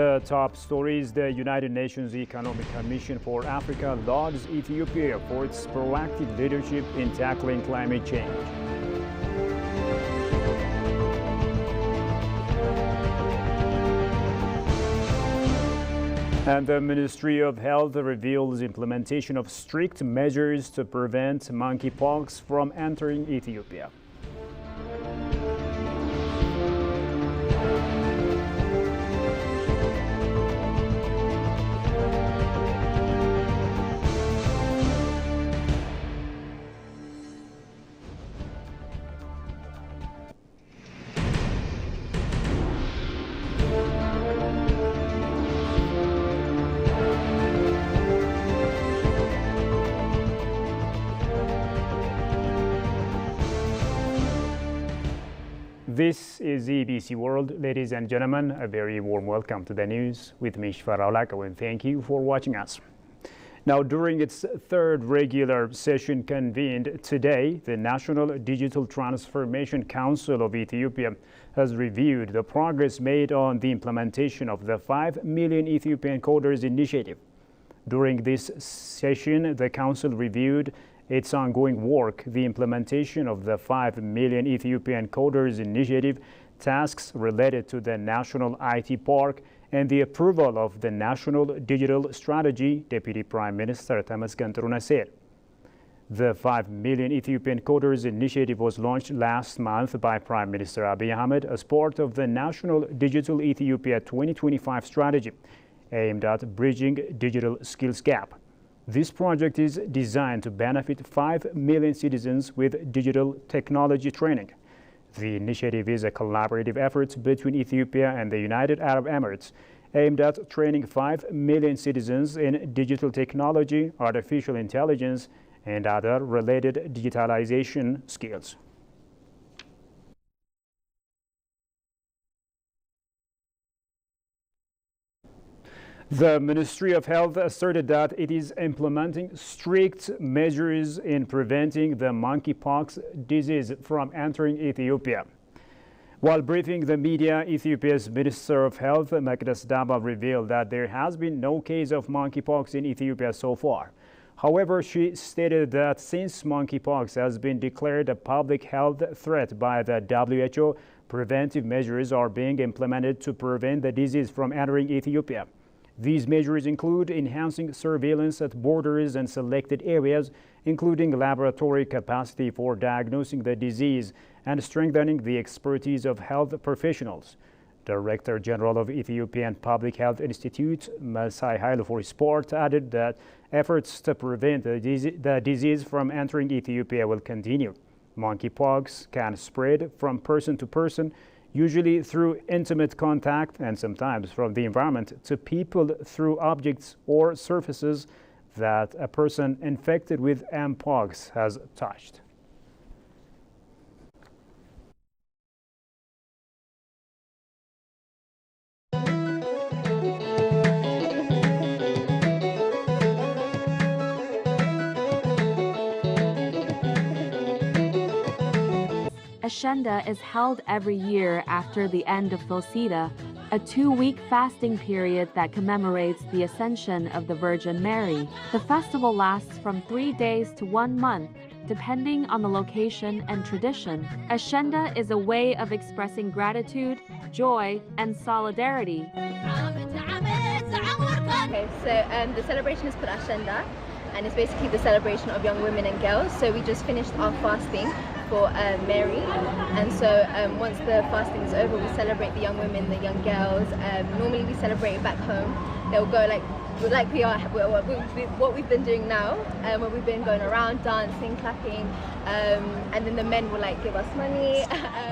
the top stories, the United Nations Economic Commission for Africa lauds Ethiopia for its proactive leadership in tackling climate change. And the Ministry of Health reveals implementation of strict measures to prevent monkeypox from entering Ethiopia. This is EBC World. Ladies and gentlemen, a very warm welcome to the news with me, Shfaraulaka, and thank you for watching us. Now, during its third regular session convened today, the National Digital Transformation Council of Ethiopia has reviewed the progress made on the implementation of the 5 Million Ethiopian Coders Initiative. During this session, the Council reviewed its ongoing work, the implementation of the 5 Million Ethiopian Coders Initiative, tasks related to the National IT Park, and the approval of the National Digital Strategy, Deputy Prime Minister Temesgen Tiruneh said. The 5 Million Ethiopian Coders Initiative was launched last month by Prime Minister Abiy Ahmed as part of the National Digital Ethiopia 2025 strategy, aimed at bridging digital skills gap. This project is designed to benefit 5 million citizens with digital technology training. The initiative is a collaborative effort between Ethiopia and the United Arab Emirates, aimed at training 5 million citizens in digital technology, artificial intelligence, and other related digitalization skills. The Ministry of Health asserted that it is implementing strict measures in preventing the monkeypox disease from entering Ethiopia. While briefing the media, Ethiopia's Minister of Health, Mekdes Daba, revealed that there has been no case of monkeypox in Ethiopia so far. However, she stated that since monkeypox has been declared a public health threat by the WHO, preventive measures are being implemented to prevent the disease from entering Ethiopia. These measures include enhancing surveillance at borders and selected areas, including laboratory capacity for diagnosing the disease and strengthening the expertise of health professionals. Director General of Ethiopian Public Health Institute, Masai Hailu for Sport, added that efforts to prevent the disease from entering Ethiopia will continue. Monkeypox can spread from person to person, usually through intimate contact and sometimes from the environment to people through objects or surfaces that a person infected with mpox has touched. Ashenda is held every year after the end of Thosida, a 2-week fasting period that commemorates the Ascension of the Virgin Mary. The festival lasts from 3 days to 1 month, depending on the location and tradition. Ashenda is a way of expressing gratitude, joy, and solidarity. Okay, so the celebration is called Ashenda, and it's basically the celebration of young women and girls. So we just finished our fasting for Mary, and so once the fasting is over, we celebrate the young women, the young girls. Normally we celebrate it back home. They'll go like what we've been doing now, where we've been going around dancing, clapping, and then the men will like give us money.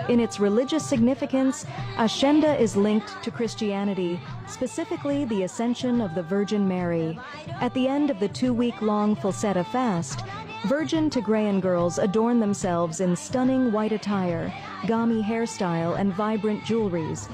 In its religious significance, Ashenda is linked to Christianity, specifically the Ascension of the Virgin Mary. At the end of the 2-week-long Falseta fast, Virgin Tigrayan girls adorn themselves in stunning white attire, gami hairstyle, and vibrant jewelries.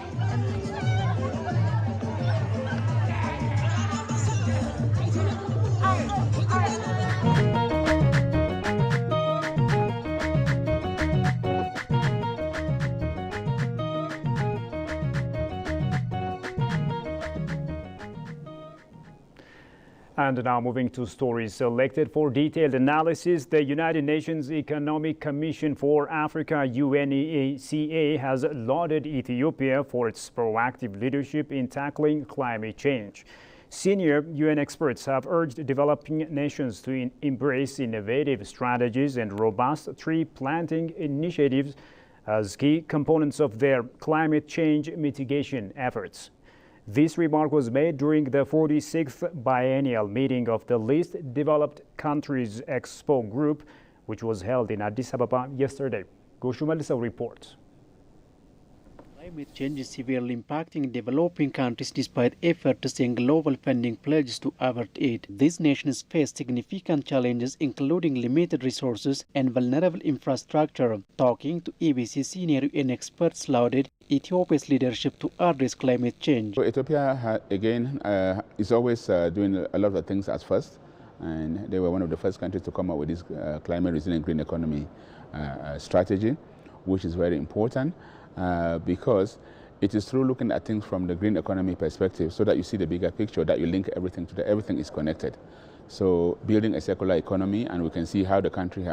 And now moving to stories selected for detailed analysis, the United Nations Economic Commission for Africa, UNECA, has lauded Ethiopia for its proactive leadership in tackling climate change. Senior UN experts have urged developing nations to embrace innovative strategies and robust tree planting initiatives as key components of their climate change mitigation efforts. This remark was made during the 46th biennial meeting of the Least Developed Countries Expo Group, which was held in Addis Ababa yesterday. Goshu Melissa reports. Climate change is severely impacting developing countries despite efforts and global funding pledges to avert it. These nations face significant challenges including limited resources and vulnerable infrastructure. Talking to EBC, senior UN experts lauded Ethiopia's leadership to address climate change. So Ethiopia, again, is always doing a lot of things as first, and they were one of the first countries to come up with this climate resilient green economy strategy, which is very important. Because it is through looking at things from the green economy perspective so that you see the bigger picture, that you link everything to everything is connected. So building a circular economy, and we can see how the country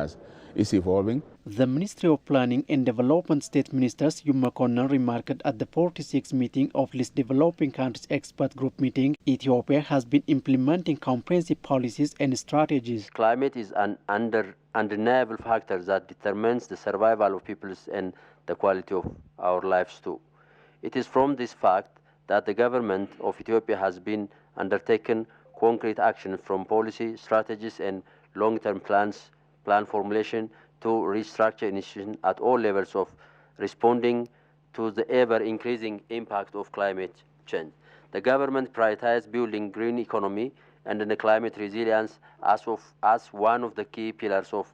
is evolving. The Ministry of Planning and Development State Ministers Yuma Konan remarked at the 46th meeting of Least Developing Countries Expert Group meeting, Ethiopia has been implementing comprehensive policies and strategies. Climate is an undeniable factor that determines the survival of peoples and the quality of our lives too. It is from this fact that the government of Ethiopia has been undertaking concrete action from policy, strategies and long-term plan formulation to restructure initiatives at all levels of responding to the ever-increasing impact of climate change. The government prioritized building green economy and the climate resilience as one of the key pillars of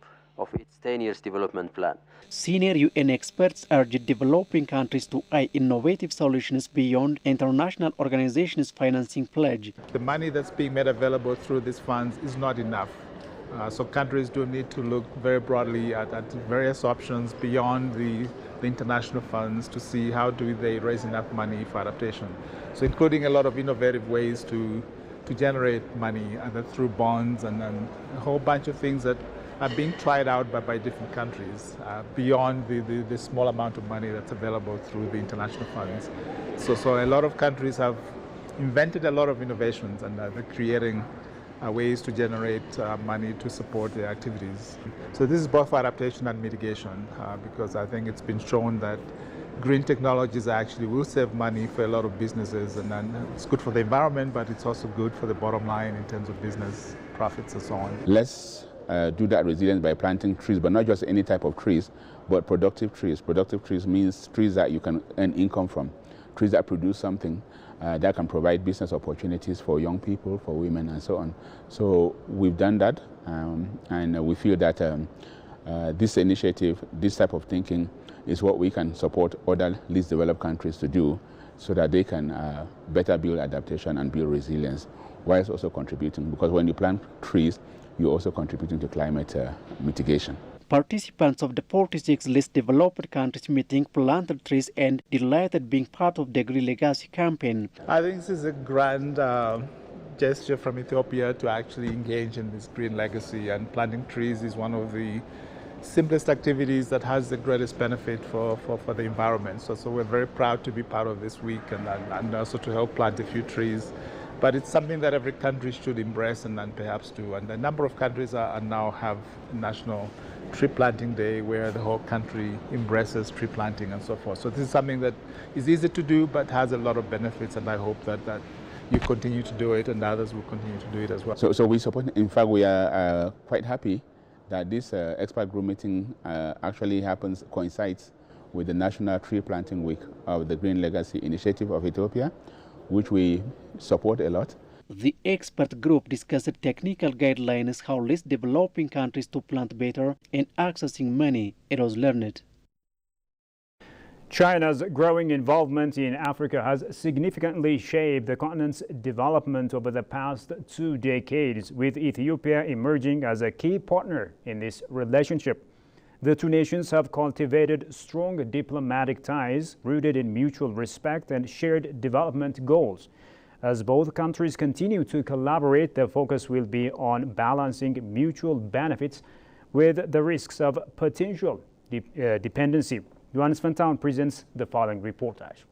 its 10 years development plan. Senior UN experts urged developing countries to eye innovative solutions beyond international organizations' financing pledge. The money that's being made available through these funds is not enough. So countries do need to look very broadly at various options beyond the international funds to see how do they raise enough money for adaptation. So including a lot of innovative ways to generate money, either through bonds and a whole bunch of things that are being tried out by different countries beyond the small amount of money that's available through the international funds. So a lot of countries have invented a lot of innovations and they're creating ways to generate money to support their activities. So this is both for adaptation and mitigation because I think it's been shown that green technologies actually will save money for a lot of businesses, and then it's good for the environment, but it's also good for the bottom line in terms of business profits and so on. Let's do that resilience by planting trees, but not just any type of trees, but productive trees. Productive trees means trees that you can earn income from, trees that produce something that can provide business opportunities for young people, for women, and so on. So we've done that, and we feel that this initiative, this type of thinking, is what we can support other least developed countries to do so that they can better build adaptation and build resilience, whilst also contributing, because when you plant trees, you're also contributing to climate mitigation. Participants of the 46th Least Developed Countries meeting planted trees and delighted being part of the Green Legacy campaign. I think this is a grand gesture from Ethiopia to actually engage in this green legacy, and planting trees is one of the simplest activities that has the greatest benefit for the environment. So we're very proud to be part of this week and also to help plant a few trees. But it's something that every country should embrace and perhaps do. And a number of countries are now have National Tree Planting Day where the whole country embraces tree planting and so forth. So this is something that is easy to do but has a lot of benefits, and I hope that you continue to do it and others will continue to do it as well. So we support, in fact, we are quite happy that this expert group meeting actually coincides with the National Tree Planting Week of the Green Legacy Initiative of Ethiopia, which we support a lot. The expert group discussed technical guidelines how least developing countries to plant better and accessing money. It was learned. China's growing involvement in Africa has significantly shaped the continent's development over the past 2 decades, with Ethiopia emerging as a key partner in this relationship. The two nations have cultivated strong diplomatic ties rooted in mutual respect and shared development goals. As both countries continue to collaborate, the focus will be on balancing mutual benefits with the risks of potential dependency. Johannes Van Town presents the following reportage.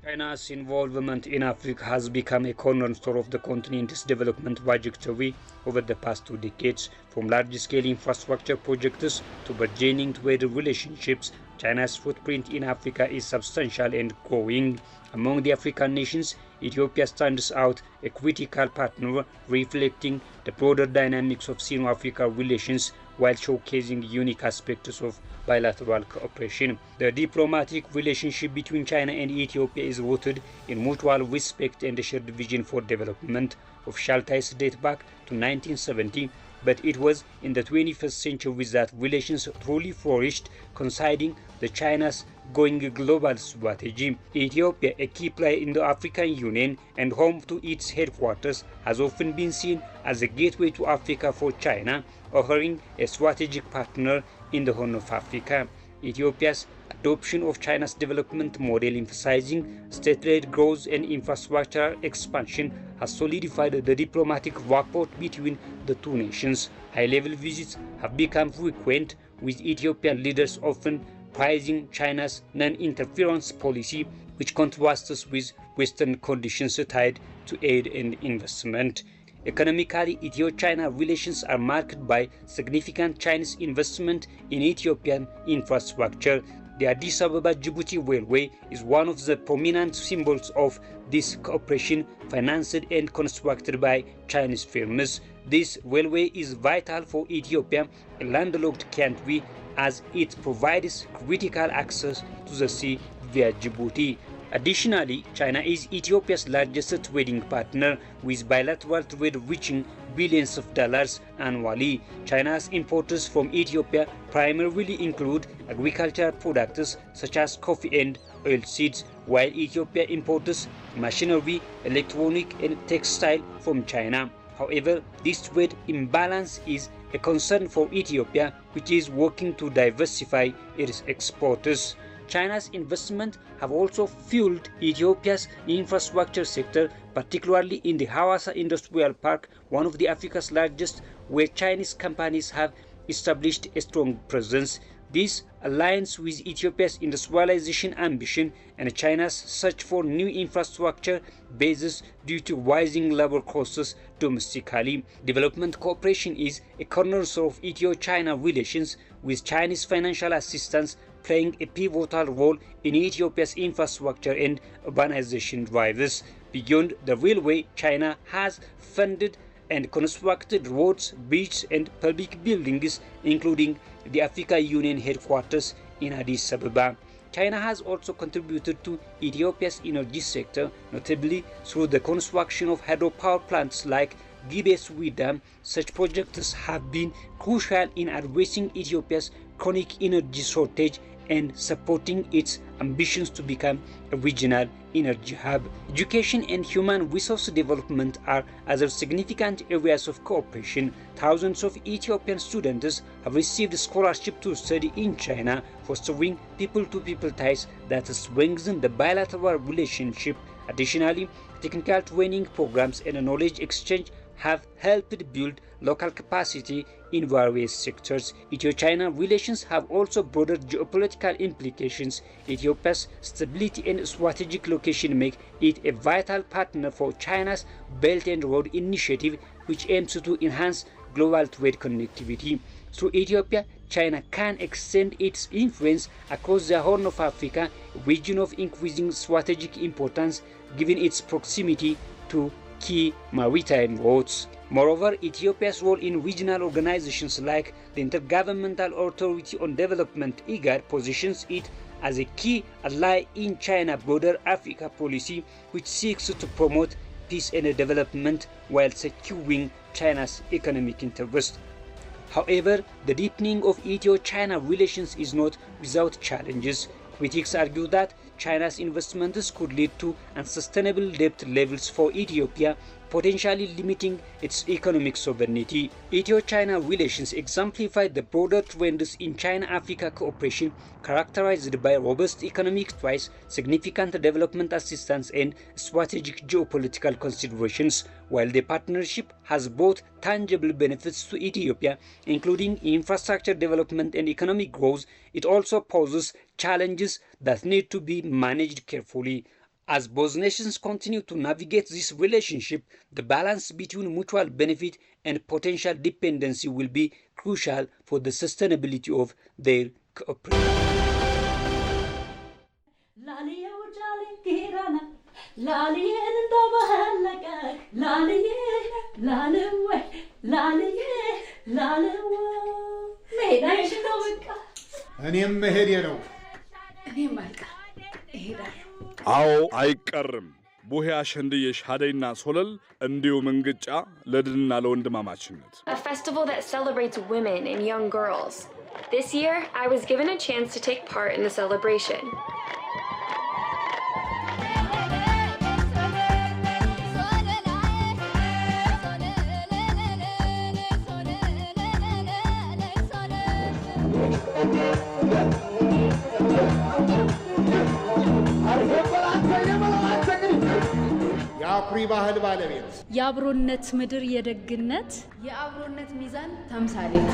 China's involvement in Africa has become a cornerstone of the continent's development trajectory over the past 2 decades. From large-scale infrastructure projects to burgeoning trade relationships, China's footprint in Africa is substantial and growing. Among the African nations, Ethiopia stands out a critical partner, reflecting the broader dynamics of Sino-Africa relations while showcasing unique aspects of bilateral cooperation. The diplomatic relationship between China and Ethiopia is rooted in mutual respect and a shared vision for development. Official ties date back to 1970, but it was in the 21st century that relations truly flourished, coinciding the China's going global strategy. Ethiopia, a key player in the African Union and home to its headquarters, has often been seen as a gateway to Africa for China, offering a strategic partner in the Horn of Africa. Ethiopia's adoption of China's development model, emphasizing state-led growth and infrastructure expansion, has solidified the diplomatic rapport between the two nations. High-level visits have become frequent, with Ethiopian leaders often praising China's non-interference policy, which contrasts with Western conditions tied to aid and investment. Economically, Ethio-China relations are marked by significant Chinese investment in Ethiopian infrastructure. The Addis Ababa-Djibouti Railway is one of the prominent symbols of this cooperation, financed and constructed by Chinese firms. This railway is vital for Ethiopia, a landlocked country, as it provides critical access to the sea via Djibouti. Additionally, China is Ethiopia's largest trading partner, with bilateral trade reaching billions of dollars annually. China's imports from Ethiopia primarily include agricultural products such as coffee and oilseeds, while Ethiopia imports machinery, electronic and textile from China. However, this trade imbalance is a concern for Ethiopia, which is working to diversify its exports. China's investment have also fueled Ethiopia's infrastructure sector, particularly in the Hawassa Industrial Park, one of Africa's largest, where Chinese companies have established a strong presence. This aligns with Ethiopia's industrialization ambition and China's search for new infrastructure bases due to rising labor costs domestically. Development cooperation is a cornerstone of Ethio-China relations, with Chinese financial assistance playing a pivotal role in Ethiopia's infrastructure and urbanization drives. Beyond the railway, China has funded and constructed roads, bridges and public buildings, including the African Union headquarters in Addis Ababa. China has also contributed to Ethiopia's energy sector, notably through the construction of hydropower plants like Gibe Dam. Such projects have been crucial in addressing Ethiopia's chronic energy shortage and supporting its ambitions to become a regional energy hub. Education and human resource development are other significant areas of cooperation. Thousands of Ethiopian students have received scholarships to study in China, fostering people-to-people ties that strengthen the bilateral relationship. Additionally, technical training programs and knowledge exchange have helped build local capacity in various sectors. Ethio-China relations have also broader geopolitical implications. Ethiopia's stability and strategic location make it a vital partner for China's Belt and Road Initiative, which aims to enhance global trade connectivity. Through Ethiopia, China can extend its influence across the Horn of Africa, a region of increasing strategic importance given its proximity to key maritime routes. Moreover, Ethiopia's role in regional organizations like the Intergovernmental Authority on Development (IGAD) positions it as a key ally in China's broader Africa policy, which seeks to promote peace and development while securing China's economic interests. However, the deepening of Ethio-China relations is not without challenges. Critics argue that China's investments could lead to unsustainable debt levels for Ethiopia, potentially limiting its economic sovereignty. Ethiopia-China relations exemplify the broader trends in China-Africa cooperation, characterized by robust economic ties, significant development assistance, and strategic geopolitical considerations. While the partnership has brought tangible benefits to Ethiopia, including infrastructure development and economic growth, it also poses challenges that need to be managed carefully. As both nations continue to navigate this relationship, the balance between mutual benefit and potential dependency will be crucial for the sustainability of their cooperation. አዎ አይቀርም ቡሄ አሸንድዬ ሻደይና ሶለል እንዲሁ መንግጫ ለድልና ለወንድማማችነት A festival that celebrates women and young girls. This year, I was given a chance to take part in the celebration. የአብሮነት ምድር የደግነት የአብሮነት ሚዛን ተምሳሌት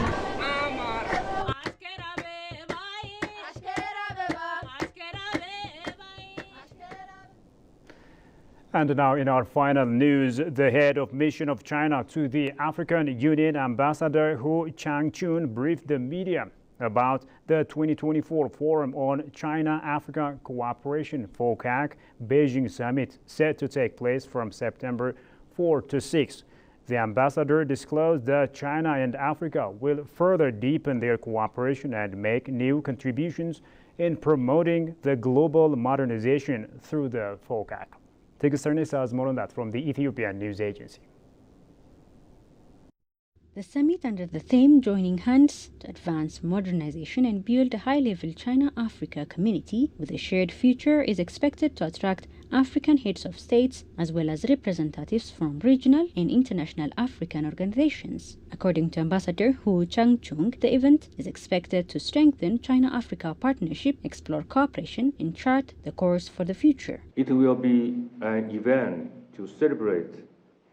And now in our final news, the head of mission of China to the African Union Ambassador Hu Changchun briefed the media about the 2024 Forum on China-Africa Cooperation FOCAC Beijing Summit set to take place from September 4 to 6. The ambassador disclosed that China and Africa will further deepen their cooperation and make new contributions in promoting the global modernization through the FOCAC. Tigisternisa has more on that from the Ethiopian News Agency. The summit, under the theme Joining Hands to Advance Modernization and Build a High-Level China-Africa Community with a Shared Future, is expected to attract African heads of states as well as representatives from regional and international African organizations. According to Ambassador Hu Changchun, the event is expected to strengthen China-Africa partnership, explore cooperation, and chart the course for the future. It will be an event to celebrate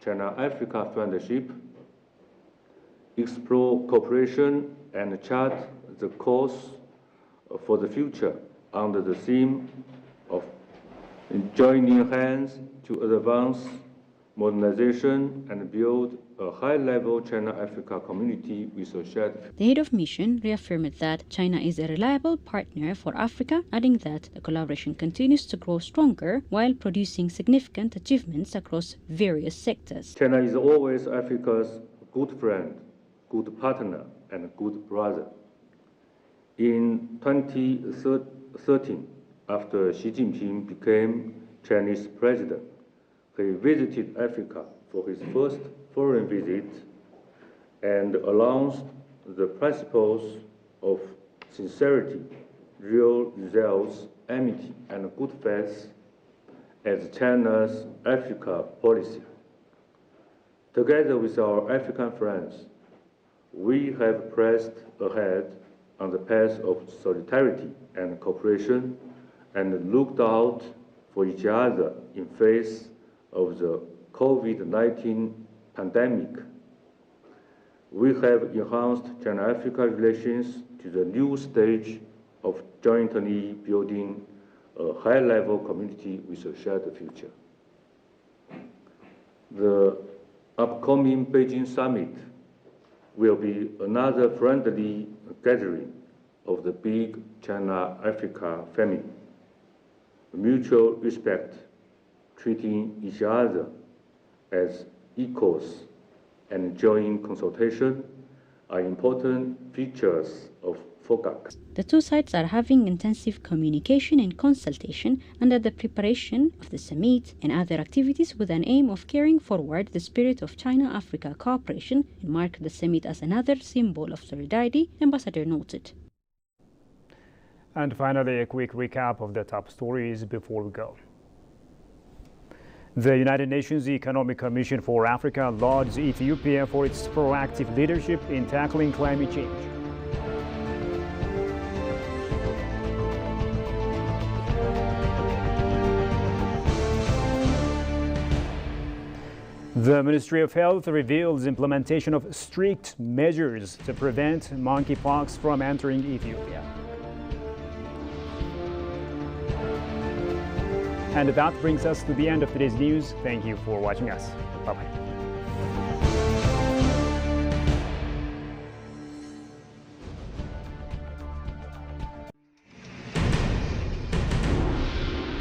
China-Africa friendship, explore cooperation, and chart the course for the future under the theme of joining hands to advance modernization and build a high-level China-Africa community with a shared future. The head of mission reaffirmed that China is a reliable partner for Africa, adding that the collaboration continues to grow stronger while producing significant achievements across various sectors. China is always Africa's good friend, good partner, and good brother. In 2013, after Xi Jinping became Chinese president, he visited Africa for his first foreign visit and announced the principles of sincerity, real results, amity, and good faith as China's Africa policy. Together with our African friends, we have pressed ahead on the path of solidarity and cooperation and looked out for each other in face of the COVID-19 pandemic. We have enhanced China-Africa relations to the new stage of jointly building a high-level community with a shared future. The upcoming Beijing Summit will be another friendly gathering of the big China-Africa family. Mutual respect, treating each other as equals, and joint consultation are important features of FOCAC. The two sides are having intensive communication and consultation under the preparation of the summit and other activities with an aim of carrying forward the spirit of China-Africa cooperation and mark the summit as another symbol of solidarity, the ambassador noted. And finally, a quick recap of the top stories before we go. The United Nations Economic Commission for Africa lauds Ethiopia for its proactive leadership in tackling climate change. The Ministry of Health reveals implementation of strict measures to prevent monkeypox from entering Ethiopia. And that brings us to the end of today's news. Thank you for watching us. Bye-bye.